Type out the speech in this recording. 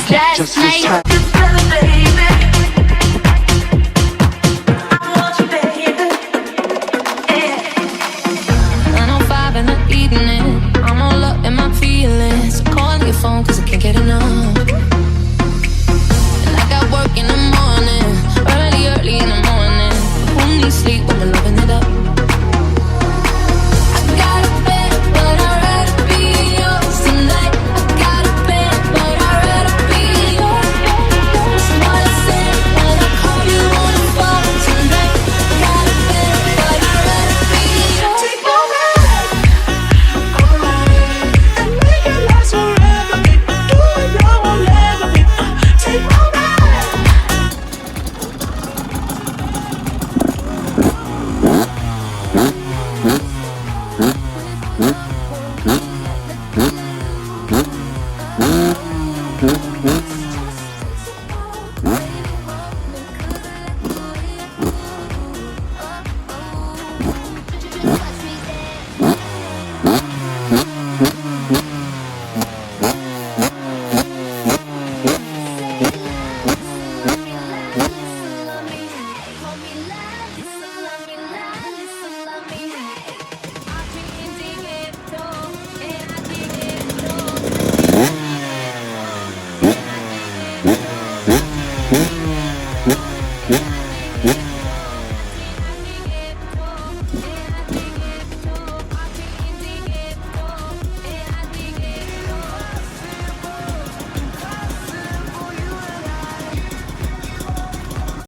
Just this time. Cause I can't get enough. And I got work in the morning, early in the morning. Who needs sleep when we're loving it up? I got a bed, but I'd rather be yours tonight. I got a bed, but I'd rather be yours. That's what I said when I call you on the phone tonight. I got a bed, but I'd rather be yours. Take my hand, alright, and make it last forever. Take my Yeah.